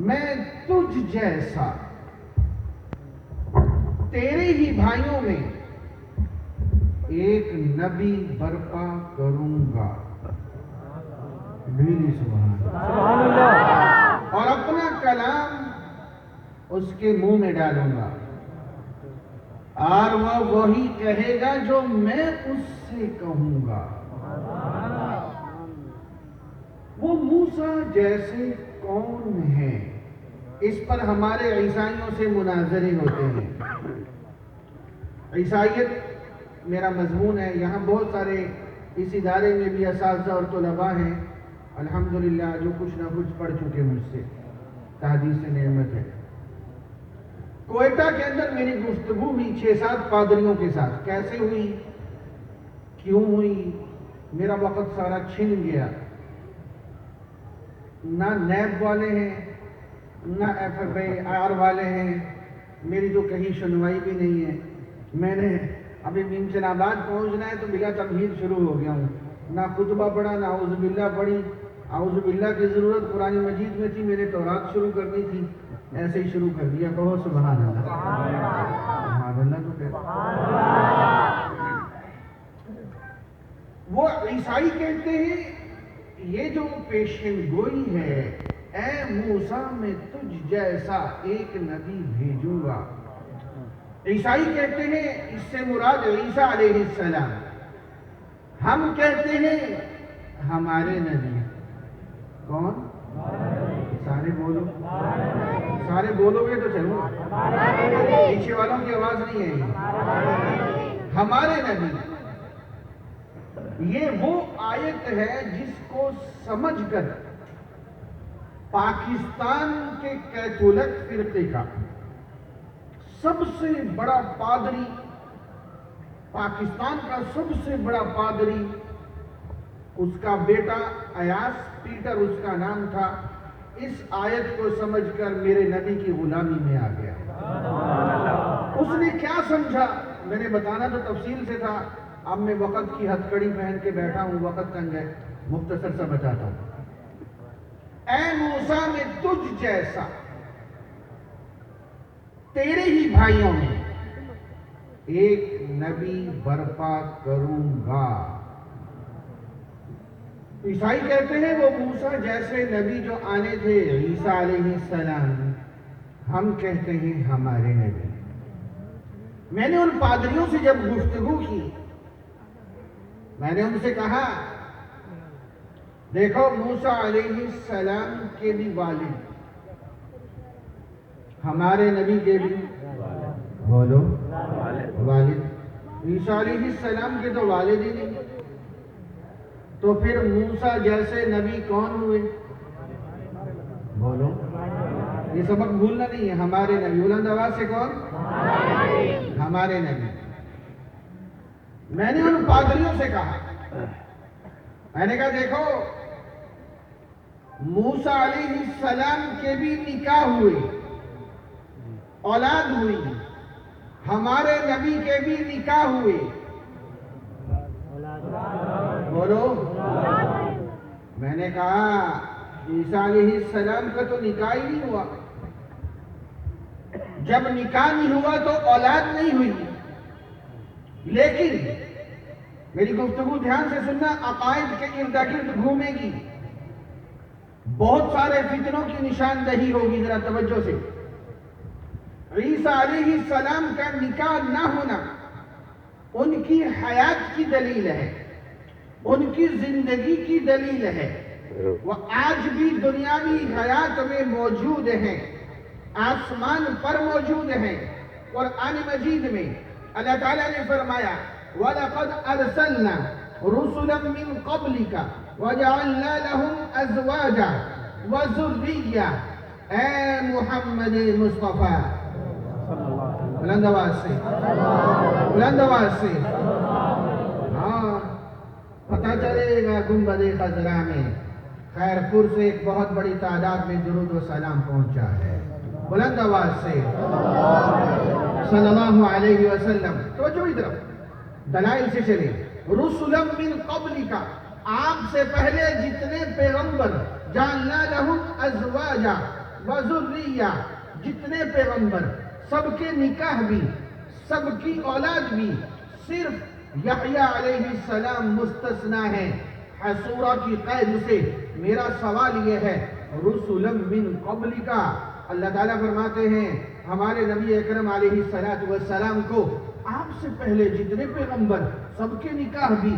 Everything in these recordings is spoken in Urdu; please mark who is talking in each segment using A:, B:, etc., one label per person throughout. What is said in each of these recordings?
A: میں تجھ جیسا تیرے ہی بھائیوں میں ایک نبی برپا کروں گا. سبحان اللہ. اور اپنا کلام اس کے منہ میں ڈالوں گا اور وہ وہی کہے گا جو میں اس سے کہوں گا. وہ موسیٰ جیسے کون ہیں؟ اس پر ہمارے عیسائیوں سے مناظرے ہوتے ہیں. عیسائیت میرا مضمون ہے. یہاں بہت سارے اس ادارے میں بھی اساتذہ اور طلباء ہیں الحمدللہ جو کچھ نہ کچھ پڑھ چکے مجھ سے. تحدیث سے نعمت ہے. کوئٹہ کے اندر میری گفتگو ہوئی 6-7 پادریوں کے ساتھ. کیسے ہوئی؟ کیوں ہوئی؟ میرا وقت سارا چھن گیا. نہ نیب والے ہیں نہ FFIR والے ہیں. میری تو کہیں سنوائی بھی نہیں ہے. میں نے ابھی مینچن آباد پہنچنا ہے تو بلا تمہید شروع ہو گیا ہوں. نہ خطبہ پڑھا نہ اعوذ باللہ پڑھی. اعوذ باللہ کی ضرورت قرآن مجید میں تھی. میں نے تورات شروع کرنی تھی. ایسے ہی شروع کر دیا. کہو سبحان اللہ. سبحان اللہ. تو کہتے وہ عیسائی کہتے ہیں یہ جو پیشن گوئی ہے اے موسیٰ میں تجھ جیسا ایک نبی بھیجوں گا. عیسائی کہتے ہیں اس سے مراد عیسیٰ علیہ السلام. ہم کہتے ہیں ہمارے نبی. کون؟ سارے بولو. سارے بولو گے تو چلو. پیچھے والوں کی آواز نہیں ہے. ہمارے نبی. یہ وہ آیت ہے جس کو سمجھ کر پاکستان کے کیتھولک فرقے کا سب سے بڑا پادری، پاکستان کا سب سے بڑا پادری، اس کا بیٹا ایاس پیٹر اس کا نام تھا، اس آیت کو سمجھ کر میرے نبی کی غلامی میں آ گیا. اس نے کیا سمجھا؟ میں نے بتانا تو تفصیل سے تھا. اب میں وقت کی ہتھ کڑی پہن کے بیٹھا ہوں. وقت تنگ ہے. مختصر سا بتاتا ہوں. اے موسیٰ میں تجھ جیسا تیرے ہی بھائیوں میں ایک نبی برپا کروں گا. عیسائی کہتے ہیں وہ موسیٰ جیسے نبی جو آنے تھے عیسیٰ علیہ السلام. ہم کہتے ہیں ہمارے نبی. میں نے ان پادریوں سے جب گفتگو کی میں نے ان سے کہا دیکھو موسیٰ علیہ السلام کے بھی والد، ہمارے نبی کے بھی بولو والد. عیسیٰ علیہ السلام کے تو والد ہی نہیں. تو پھر موسیٰ جیسے نبی کون ہوئے؟ بولو. یہ سبق بھولنا نہیں ہے. ہمارے نبی. بلند آواز سے کون؟ ہمارے نبی. میں نے ان پادریوں سے کہا، میں نے کہا دیکھو موسیٰ علیہ السلام کے بھی نکاح ہوئے، اولاد ہوئی. ہمارے نبی کے بھی نکاح ہوئے. بولو. میں نے کہا عیسیٰ علیہ السلام کا تو نکاح ہی نہیں ہوا. جب نکاح نہیں ہوا تو اولاد نہیں ہوئی. لیکن میری گفتگو دھیان سے سننا، عقائد کے ارد گرد گھومے گی. بہت سارے فتنوں کی نشاندہی ہوگی. ذرا توجہ سے. عیسیٰ علیہ السلام کا نکاح نہ ہونا ان کی حیات کی دلیل ہے، ان کی زندگی کی دلیل ہے. وہ آج بھی دنیاوی حیات میں موجود ہیں، آسمان پر موجود ہیں. قرآن مجید میں اللہ تعالیٰ نے فرمایا وَلَقَدْ أَرْسَلْنَا رُسُلًا مِّن قَبْلِكَ وَجَعَلْنَا لَهُمْ أَزْوَاجًا وَذُرِّيَّةً. اے محمد مصطفیٰ. بلند آواز سے. بلند آواز سے. ہاں پتہ چلے گا گنبد خضرا میں خیر پور سے ایک بہت بڑی تعداد میں درود و سلام پہنچا ہے. بلند آواز سے صلی اللہ علیہ وسلم. توجہ ادھر دلائل سے چلے. رسلا من قبلک، آپ سے پہلے جتنے پیغمبر، جعلنا لہم ازواجا، وذریہ، جتنے پیغمبر سب کے نکاح بھی، سب کی اولاد بھی، صرف یحییٰ علیہ السلام مستثنی ہے حصورہ کی قید سے۔ میرا سوال یہ ہے، رسلا من قبلک، اللہ تعالیٰ فرماتے ہیں ہمارے نبی اکرم علیہ السلام کو آپ سے پہلے جتنے پیغمبر سب کے نکاح بھی،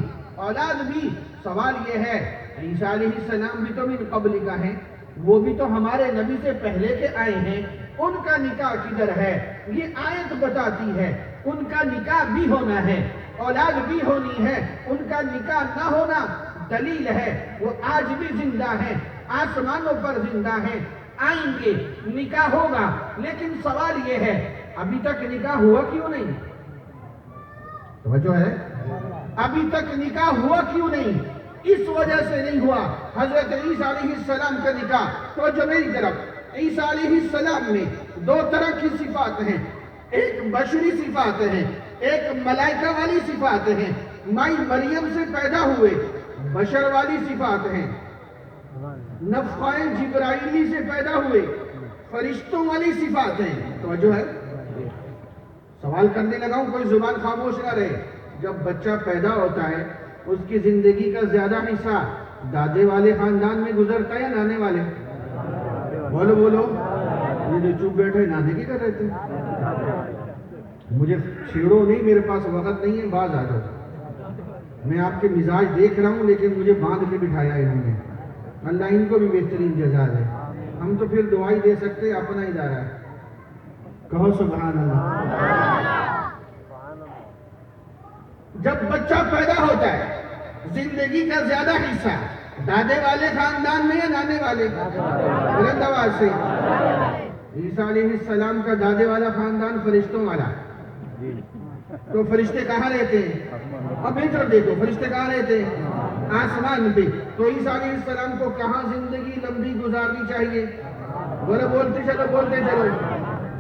A: اولاد بھی، سوال یہ ہے عیسیٰ علیہ السلام بھی تو من قبلک ہیں، وہ بھی تو ہمارے نبی سے پہلے کے آئے ہیں، ان کا نکاح کدھر ہے؟ یہ آیت بتاتی ہے ان کا نکاح بھی ہونا ہے، اولاد بھی ہونی ہے، ان کا نکاح نہ ہونا دلیل ہے وہ آج بھی زندہ ہیں، آسمانوں پر زندہ ہیں، آئیں گے، نکاح ہوگا۔ لیکن سوال یہ ہے ابھی تک نکاح ہوا کیوں نہیں؟ توجہ ہے؟ ابھی تک نکاح ہوا کیوں نہیں؟ اس وجہ سے نہیں ہوا حضرت عیسیٰ علیہ السلام کا نکاح۔ توجہ میری طرف، عیسیٰ علیہ السلام میں دو طرح کی صفات ہیں، ایک بشری صفات ہیں، ایک ملائکہ والی صفات ہیں، مائی مریم سے پیدا ہوئے بشر والی صفات ہیں، نفخہ جبرائیلی سے پیدا ہوئے فرشتوں والی صفات ہیں۔ توجہ ہے؟ سوال کرنے لگا ہوں، کوئی زبان خاموش نہ رہے۔ جب بچہ پیدا ہوتا ہے اس کی زندگی کا زیادہ حصہ دادے والے خاندان میں گزرتا ہے یا نانے والے؟ بولو بولو، یہ جو چپ بیٹھے نانے کی کر رہے تھے؟ مجھے چھیڑو نہیں، میرے پاس وقت نہیں ہے، باز آ جاؤ۔ میں آپ کے مزاج دیکھ رہا ہوں لیکن مجھے باندھ کے بٹھایا انہوں نے، اللہ ان کو بھی بہترین جزا دے۔ ہم تو پھر دعائی دے سکتے ہیں، اپنا ادارہ ہے، کہو سبحان اللہ۔ جب بچہ پیدا ہوتا ہے زندگی کا زیادہ حصہ دادے والے خاندان میں یا نانے والے؟ بلند آواز سے۔ عیسیٰ علیہ السلام کا دادے والا خاندان فرشتوں والا، تو فرشتے کہاں رہتے ہیں؟ اب ادھر دیکھو، فرشتے کہاں رہتے ہیں؟ آسمان پہ۔ تو عیسیٰ علیہ السلام کو کہاں زندگی لمبی گزارنی چاہیے؟ بولو، بولتے چلو، بولتے چلو۔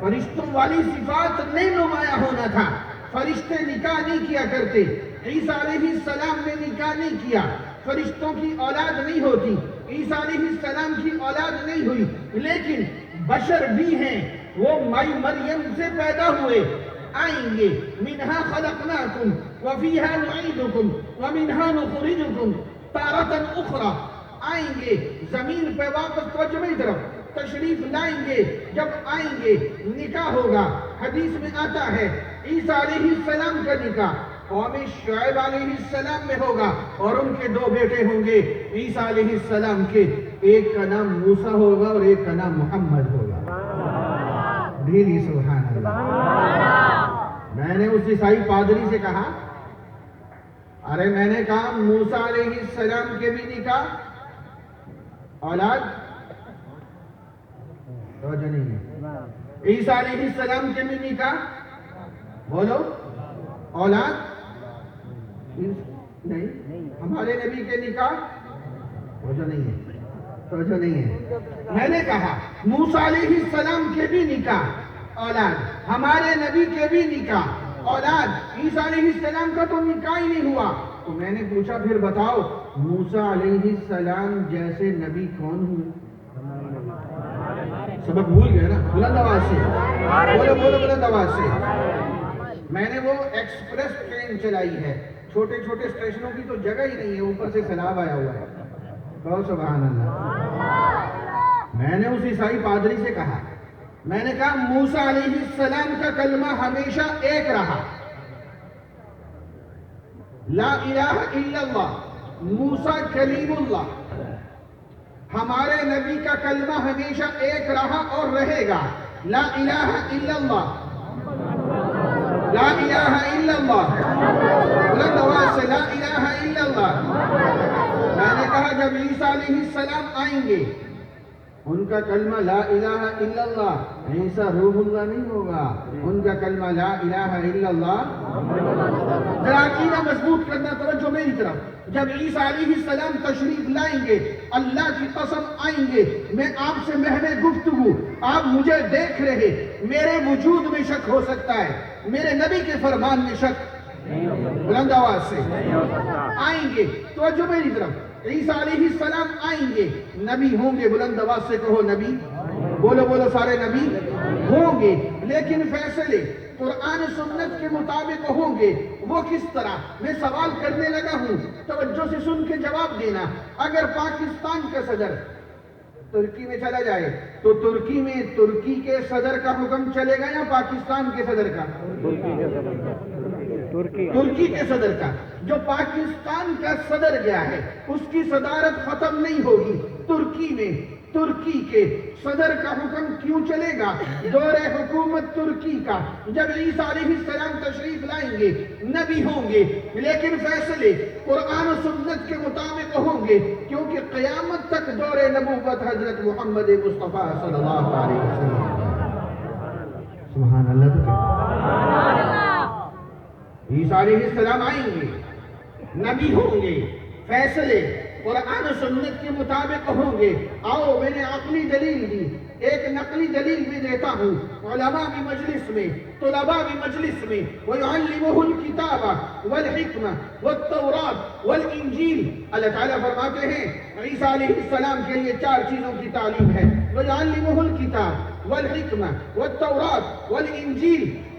A: فرشتوں والی صفات نہیں نمایاں ہونا تھا، فرشتے نکاح نہیں کیا کرتے، عیسیٰ علیہ السلام نے نکاح نہیں کیا، فرشتوں کی اولاد نہیں ہوتی، عیسیٰ علیہ السلام کی اولاد نہیں ہوئی، لیکن بشر بھی ہیں، وہ مائی مریم سے پیدا ہوئے، آئیں گے۔ منہا خلقناکم وفیہا نعیدکم ومنہا نخرجکم تارۃ اخری، آئیں گے زمین پہ واپس، توجہ میری طرف، تشریف لائیں گے، جب آئیں گے نکاح ہوگا۔ حدیث میں آتا ہے عیسیٰ علیہ السلام کا نکاح قوم شعیب علیہ السلام میں ہوگا، اور ان کے دو بیٹے ہوں گے عیسیٰ علیہ السلام کے، ایک کا نام موسیٰ ہوگا اور ایک کا نام محمد ہوگا۔ دھیری سبحان اللہ۔ میں نے اس عیسائی پادری سے کہا، ارے میں نے کہا موسیٰ علیہ السلام کے بھی نکاح اولاد، توجہ نہیں ہے، عیسیٰ علیہ السلام کے بھی نکاح، بولو، اولاد نہیں، ہمارے نبی کے نکاح، توجہ نہیں ہے، توجہ نہیں ہے۔ میں نے کہا موسیٰ علیہ السلام کے بھی نکاح اولاد، ہمارے نبی کے بھی نکاح اولاد، عیسیٰ علیہ السلام کا تو نکاح ہی نہیں ہوا۔ تو میں نے پوچھا پھر بتاؤ موسیٰ علیہ السلام جیسے نبی کون ہوئے؟ سبق بھول گئے نا؟ بلند آواز سے بولو، بولو بلند آواز سے۔ میں نے وہ ایکسپریس ٹرین چلائی ہے، چھوٹے چھوٹے اسٹیشنوں کی تو جگہ ہی نہیں ہے، اوپر سے سیلاب آیا ہوا ہے، کہو سبحان اللہ۔ میں نے اس عیسائی پادری سے کہا، میں نے کہا موسیٰ علیہ السلام کا کلمہ ہمیشہ ایک رہا، لا الہ الا اللہ، موسیٰ کلیم اللہ، ہمارے نبی کا کلمہ ہمیشہ ایک رہا اور رہے گا، لا الہ الا اللہ، لا الہ الا اللہ، بلند آواز سے لا الہ الا اللہ۔ میں نے کہا جب عیسیٰ علیہ السلام آئیں گے ان کا کلمہ لا الہ الا اللہ، عیسیٰ روح اللہ نہیں ہوگا، ان کا کلمہ لا الہ الا اللہ۔ ذرا عقیدہ مضبوط کرنا، توجہ میری طرف۔ جب عیسیٰ علیہ السلام تشریف لائیں گے، اللہ کی قسم آئیں گے، میں آپ سے محض گفتگو، آپ مجھے دیکھ رہے، میرے وجود میں شک ہو سکتا ہے، میرے نبی کے فرمان میں شک، بلند آواز سے آئیں گے، توجہ میری طرف، عیسیٰ علیہ السلام آئیں گے، نبی ہوں گے، بلند آواز سے کہو نبی، بولو بولو سارے نبی ہوں گے، لیکن فیصلے قرآن سنت کے مطابق ہوں گے۔ وہ کس طرح؟ میں سوال کرنے لگا ہوں، توجہ سے سن کے جواب دینا۔ اگر پاکستان کا صدر ترکی میں چلا جائے تو ترکی میں ترکی کے صدر کا حکم چلے گا یا پاکستان کے صدر کا؟ ترکی کے صدر کا۔ جو پاکستان کا صدر گیا ہے اس کی صدارت ختم نہیں ہوگی، ترکی میں ترکی کے صدر کا حکم کیوں چلے گا؟ دور حکومت ترکی کا، جب عیسیٰ علیہ السلام تشریف لائیں گے نبی ہوں گے، لیکن فیصلے قرآن و سنت کے مطابق ہوں گے، کیونکہ قیامت تک دور نبوت حضرت محمد مصطفیٰ صلی اللہ علیہ وسلم۔ سبحان اللہ تو عیسیٰ علیہ السلام آئیں گے، نبی ہوں گے، فیصلے قرآن و سنت کے مطابق ہوں گے۔ آؤ میں نے عقلی دلیل دی، ایک نقلی دلیل بھی دیتا ہوں۔ علماء بھی مجلس میں، طلباء بھی مجلس میں، وَيُعَلِّمُهُ الْكِتَابَ وَالْحِكْمَةَ وَالتَّوْرَاةَ وَالْإِنجِيلَ۔ اللہ تعالیٰ فرماتے ہیں عیسیٰ علیہ السلام کے لیے 4 چیزوں کی تعلیم ہے، وَيُعَلِّمُهُ الْكِتَابَ وَالْحِكْمَةَ وَالتَّوْرَاةَ وَالْإِنجِيلَ۔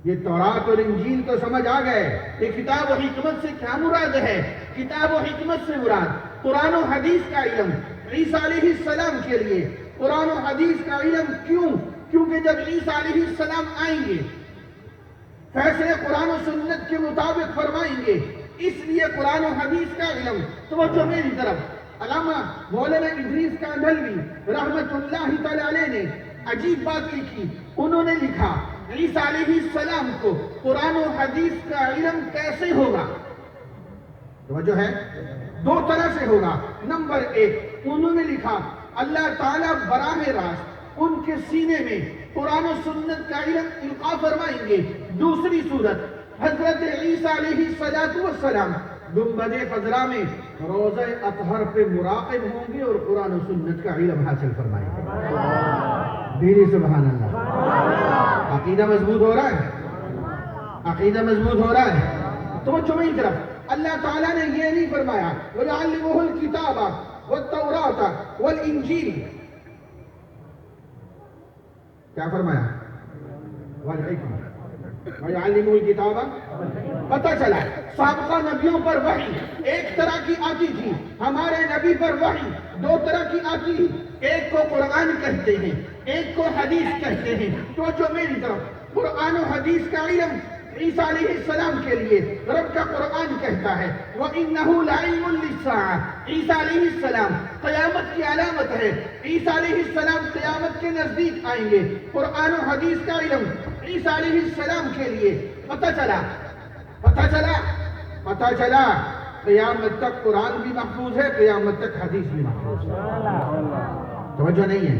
A: یہ تورات اور انجیل تو سمجھ آ گئے، یہ کتاب و حکمت سے کیا مراد ہے؟ کتاب و حکمت سے مراد قرآن و حدیث کا علم۔ عیسیٰ علیہ السلام کے لیے قرآن و حدیث کا علم کیوں؟ کیونکہ جب عیسیٰ علیہ السلام آئیں گے فیصلے قرآن و سنت کے مطابق فرمائیں گے، اس لیے قرآن و حدیث کا علم۔ توجہ میری طرف، علامہ مولانا ادریس کاندھلوی رحمت اللہ تعالی علیہ نے عجیب بات لکھی۔ انہوں نے لکھا عیسیٰ علیہ السلام کو قرآن و حدیث کا علم کیسے ہوگا؟ توجہ ہے، 2 طرح سے ہوگا۔ نمبر 1، انہوں نے لکھا اللہ تعالیٰ براہ راست ان کے سینے میں قرآن و سنت کا علم القاء فرمائیں گے۔ دوسری صورت، حضرت عیسیٰ علیہ السلام گنبد خضرا میں روضہ اطہر پہ مراقب ہوں گے اور قرآن و سنت کا علم حاصل فرمائیں گے۔ دیری سبحان اللہ۔ عقیدہ مضبوط ہو رہا ہے، عقیدہ مضبوط ہو رہا ہے۔ توجہ میری طرف، اللہ تعالیٰ نے یہ نہیں فرمایا وَيُعَلِّمُهُ الْكِتَابَ وَالتَّوْرَاةَ وَالْإِنجِيلَ، کیا فرمایا؟ وَالْحِكْمَةَ وَيُعَلِّمُهُ الْكِتَابَ۔ پتہ چلا سابقہ نبیوں پر وحی ایک طرح کی آتی تھی، ہمارے نبی پر وحی 2 طرح کی آتی تھی، ایک کو قرآن کہتے ہیں، ایک کو حدیث کہتے ہیں۔ تو جو میری طرف قرآن و حدیث کا علم عیسیٰ علیہ السلام کے لیے رب کا قرآن کہتا ہے وَإِنَّهُ لَعِلْمٌ لِلسَّاعَةِ، عیسیٰ علیہ السلام قیامت کی علامت ہے، عیسیٰ علیہ السلام قیامت کے نزدیک آئیں گے۔ قرآن و حدیث کا علم عیسیٰ علیہ السلام کے لیے پتہ چلا قیامت تک قرآن بھی محفوظ ہے، قیامت تک حدیث بھی محفوظ ہے۔ توجہ نہیں ہے،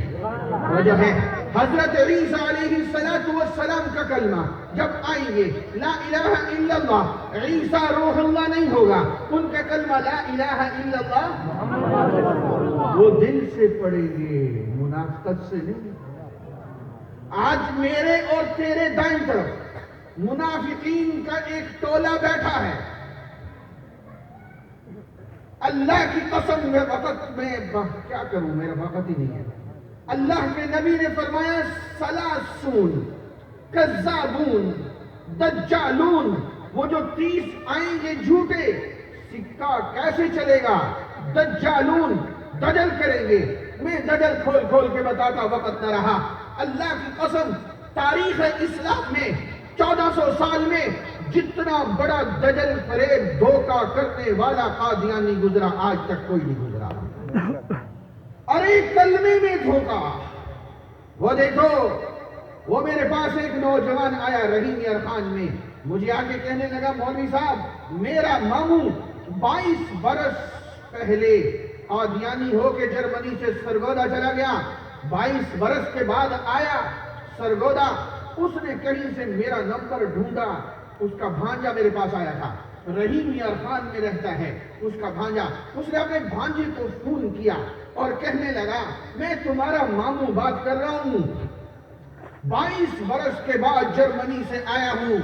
A: توجہ ہے۔ حضرت عیسیٰ علیہ السلام کا کلمہ جب آئیں گے لا الہ الا اللہ، عیسیٰ روح اللہ نہیں ہوگا، ان کا کلمہ لا الہ الا اللہ وہ دل سے پڑھیں گے، منافقت سے نہیں۔ آج میرے اور تیرے دائیں طرف منافقین کا ایک ٹولہ بیٹھا ہے، اللہ کی قسم میں وقت میں کیا کروں، میرا وقت ہی نہیں ہے۔ اللہ کے نبی نے فرمایا سلاسون کذابون دجالون، وہ جو 30 آئیں گے جھوٹے، سکہ کیسے چلے گا؟ دجالون دجل کریں گے۔ میں دجل کھول کھول کے بتاتا، وقت نہ رہا۔ اللہ کی قسم تاریخ اسلام میں 1400 سال میں جتنا بڑا دجل فریب دھوکہ کرنے والا قادیانی گزرا، آج تک کوئی نہیں گزرا۔ ارے کلمے میں دھوکہ، وہ دیکھو، وہ میرے پاس ایک نوجوان آیا رحیم یار خان میں، مجھے آ کے کہنے لگا مولوی صاحب میرا ماموں 22 برس پہلے قادیانی ہو کے جرمنی سے سرگودا چلا گیا، 22 برس کے بعد آیا سرگودا، اس نے کہیں سے میرا نمبر ڈھونڈا، اس کا بھانجا میرے پاس آیا تھا، رحیم یار خان میں رہتا ہے اس کا بھانجا، اس نے اپنے بھانجے کو فون کیا اور کہنے لگا میں تمہارا ماموں بات کر رہا ہوں، 22 برس کے بعد جرمنی سے آیا ہوں،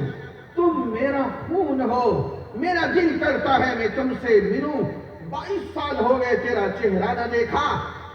A: تم میرا خون ہو، میرا دل کرتا ہے میں تم سے ملوں، 22 سال ہو گئے تیرا چہرہ نہ دیکھا،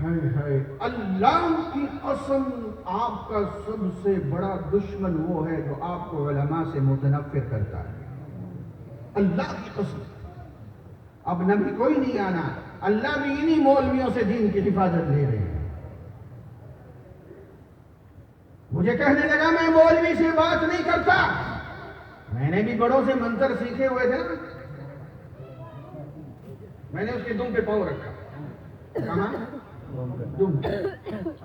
A: اللہ کی قسم آپ کا سب سے بڑا دشمن وہ ہے جو آپ کو علماء سے متنفر کرتا ہے. اللہ کی قسم. اب نبی کوئی نہیں آنا, اللہ بھی انہی مولویوں سے دین کی حفاظت لے رہے ہیں. مجھے کہنے لگا میں مولوی سے بات نہیں کرتا. میں نے بھی بڑوں سے منتر سیکھے ہوئے تھے نا. میں نے اس کے دم پہ پاؤں رکھا. کہاں؟ دم.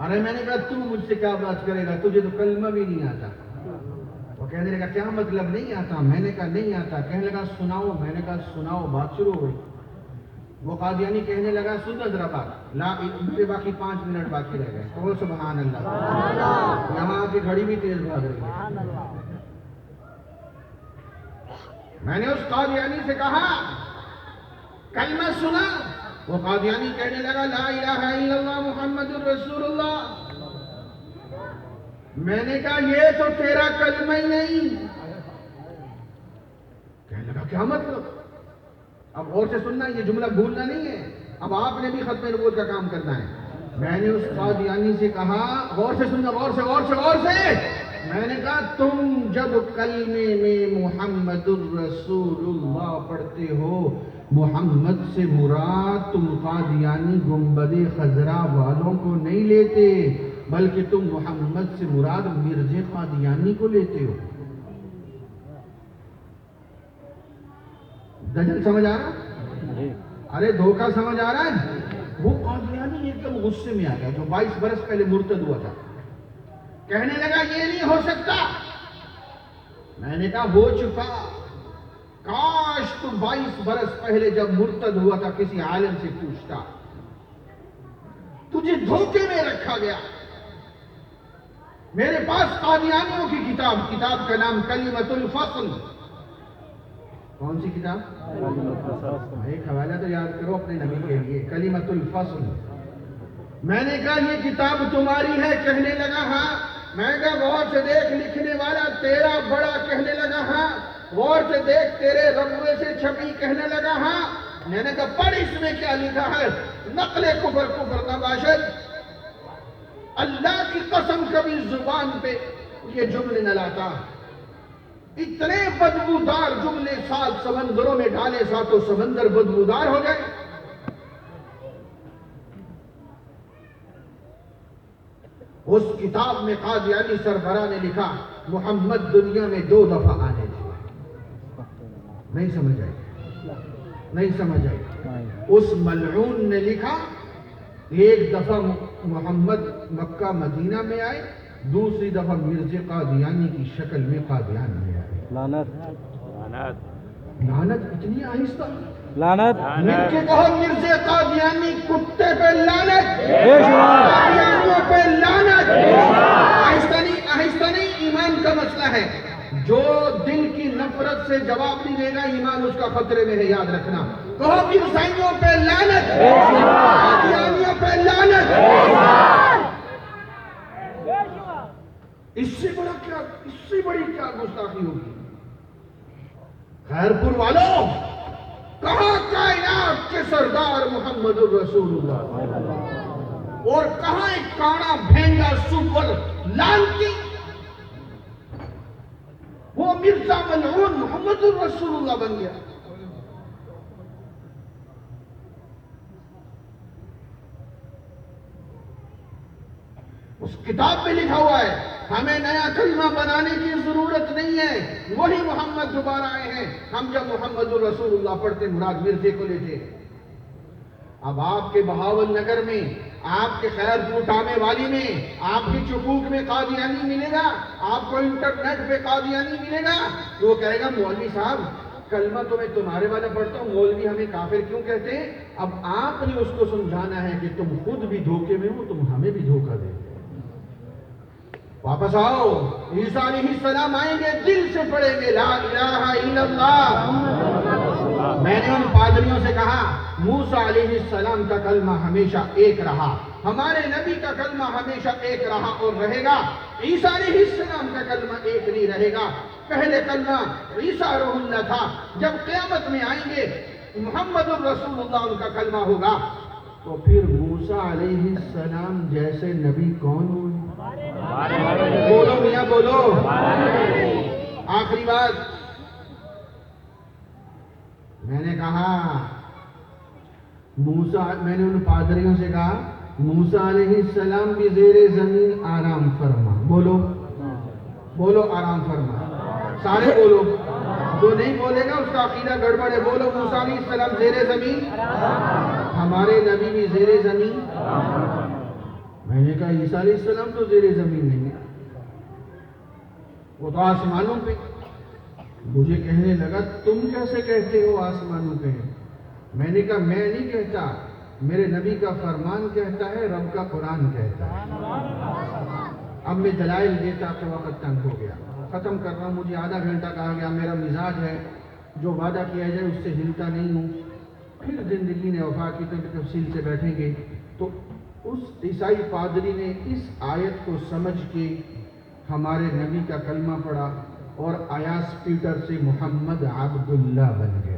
A: ارے میں نے کہا تو مجھ سے کیا بات کرے گا, تجھے تو کلمہ بھی نہیں آتا. وہ کہنے لگا کیا مطلب نہیں آتا؟ میں نے کہا نہیں آتا. کہنے لگا سناؤ. میں نے کہا سناؤ. بات شروع ہوئی. وہ قادیانی کہنے لگا سن ذرا بات. مجھے باقی 5 منٹ باقی رہ گئے. تو سبحان اللہ. یہاں کی گھڑی بھی تیز بھاگ رہی ہے. میں نے اس قادیانی سے کہا کلمہ سنا. وہ قادیانی کہنے لگا لا الہ الا اللہ محمد الرسول اللہ. میں نے کہا یہ تو تیرا کلمہ ہی نہیں. کہنے لگا کیا مطلب؟ اب غور سے سننا, یہ جملہ بھولنا نہیں ہے. اب آپ نے بھی ختم نبوت کا کام کرنا ہے. میں نے اس قادیانی سے کہا, غور سے سننا, غور سے غور سے غور سے. میں نے کہا تم جب کلمے میں محمد الرسول اللہ پڑھتے ہو, محمد سے مراد تم قادیانی گنبد خضرا والوں کو نہیں لیتے, بلکہ تم محمد سے مراد مرزا قادیانی کو لیتے ہو. دجل سمجھ آ رہا؟ ارے دھوکہ سمجھ آ رہا ہے؟ وہ قادیانی ایک دم غصے میں آ گیا جو 22 برس پہلے مرتد ہوا تھا. کہنے لگا یہ نہیں ہو سکتا. میں نے کہا ہو چکا. کاش تو 22 برس پہلے جب مرتد ہوا تھا کسی عالم سے پوچھتا. تجھے دھوکے میں رکھا گیا. میرے پاس قادیانیوں کی کتاب کا نام کلمۃ الفصل. کون سی کتاب؟ ایک حوالہ تو یاد کرو اپنے نبی کے لیے, کلمۃ الفصل. میں نے کہا یہ کتاب تمہاری ہے. کہنے لگا ہاں. میں نے کہا غور سے دیکھ, لکھنے والا تیرا بڑا. کہنے لگا ہاں. غور سے دیکھ, تیرے ربوے سے چھپی. کہنے لگا ہاں. میں نے کہا پڑھ اس میں کیا لکھا ہے. نقل کفر نباشد. اللہ کی قسم کبھی زبان پہ یہ جملے نہ لاتا. اتنے بدبودار جملے 7 سمندروں میں ڈالے, 7 سمندر بدبودار ہو گئے. اس کتاب میں قادیانی سربراہ نے لکھا محمد دنیا میں 2 دفعہ آنے تھے. نہیں سمجھ آئی؟ نہیں سمجھ آئی؟ اس ملعون نے لکھا 1 دفعہ محمد مکہ مدینہ میں آئے, دوسری دفعہ مرزا قادیانی کی شکل میں قادیان میں آئے. لعنت اتنی آہستہ. لعنت مل کے کہو مرزا قادیانی کتے پہ لعنت, قادیانیوں پہ لعنت. آہستہ نہیں, ایمان کا مسئلہ ہے. جو دل کی نفرت سے جواب نہیں دے گا ایمان اس کا خطرے میں ہے, یاد رکھنا. کہو عیسائیوں پہ لعنت, قادیانیوں پہ لعنت. اس سے بڑی کیا گستاخی ہوگی؟ خیر پور والوں, کہاں کائنات کے سردار محمد الرسول اللہ, اور کہاں ایک کانا بھینگا سپر لانتی وہ مرزا ملعون محمد الرسول اللہ بن گیا. اس کتاب میں لکھا ہوا ہے ہمیں نیا کلمہ بنانے کی ضرورت نہیں ہے, وہی محمد دوبارہ آئے ہیں. ہم جب محمد الرسول اللہ پڑھتے مراد مرزے کو لیتے. اب آپ کے بہاول نگر میں, آپ کے خیر پور ٹامے والی میں, آپ کی چکوک میں قادیانی ملے گا, آپ کو انٹرنیٹ پہ قادیانی ملے گا, تو وہ کہے گا مولوی صاحب کلمہ تو میں تمہارے والا پڑھتا ہوں, مولوی ہمیں کافر کیوں کہتے ہیں؟ اب آپ نے اس کو سمجھانا ہے کہ تم خود بھی دھوکے میں ہو, تم ہمیں بھی دھوکہ دے. واپس آؤ. عیسیٰ علیہ السلام آئیں گے, دل سے پڑھیں گے لا الہ الا اللہ. میں نے ان پادریوں سے کہا موسیٰ علیہ السلام کا کلمہ ہمیشہ ایک رہا, ہمارے نبی کا کلمہ ہمیشہ ایک رہا اور رہے گا. عیسیٰ علیہ السلام کا کلمہ ایک نہیں رہے گا. پہلے کلمہ عیسیٰ روح اللہ تھا, جب قیامت میں آئیں گے محمد الرسول اللہ ان کا کلمہ ہوگا. تو پھر موسیٰ علیہ السلام جیسے نبی کون ہوئے؟ بولو میاں بولو. آخری بات میں نے کہا میں نے ان پادریوں سے کہا موسیٰ علیہ السلام بھی زیر زمین آرام فرما. بولو بولو آرام فرما. سارے بولو. جو نہیں بولے گا اس کا عقیدہ گڑبڑ ہے. بولو موسیٰ علیہ السلام زیر زمین. ہمارے نبی بھی زیر زمین. میں نے کہا عیسیٰ علیہ السلام تو زیر زمین نہیں ہے, وہ تو آسمانوں پہ. مجھے کہنے لگا تم کیسے کہتے ہو آسمانوں پہ؟ میں نے کہا میں نہیں کہتا, میرے نبی کا فرمان کہتا ہے, رب کا قرآن کہتا ہے. اب میں دلائل دیتا کہ وقت تنگ ہو گیا. ختم کر رہا ہوں. مجھے آدھا گھنٹہ کہا گیا. میرا مزاج ہے جو وعدہ کیا جائے اس سے ہلتا نہیں ہوں. پھر زندگی نے وفا کی تو تفصیل سے بیٹھیں گے. تو اس عیسائی پادری نے اس آیت کو سمجھ کے ہمارے نبی کا کلمہ پڑھا اور ایاس پیٹر سے محمد عبداللہ بن گیا.